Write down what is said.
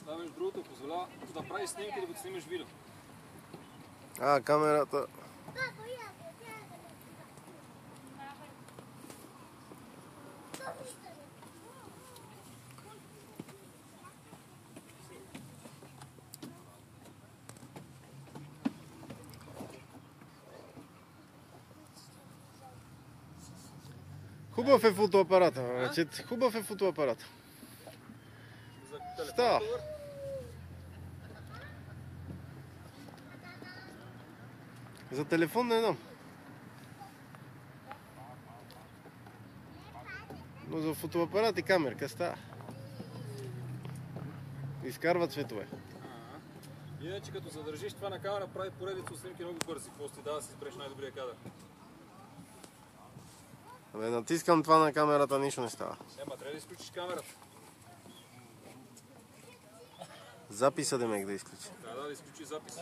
Да, между другото, позволява да прави снимки, да го снимаш видео. Камерата. Хубав е фотоапарата, хубав е фотоапарата. Става. За телефон не знам. Но за фотоапарат и камерка става. Изкарва цветове. Иначе като задържиш това на камера, прави поредица снимки много бързи. После да си избереш най-добрия кадър. Абе, натискам това на камерата, нищо не става. Трябва да изключиш камерата. Записа да ме да изключи. Да изключи запис.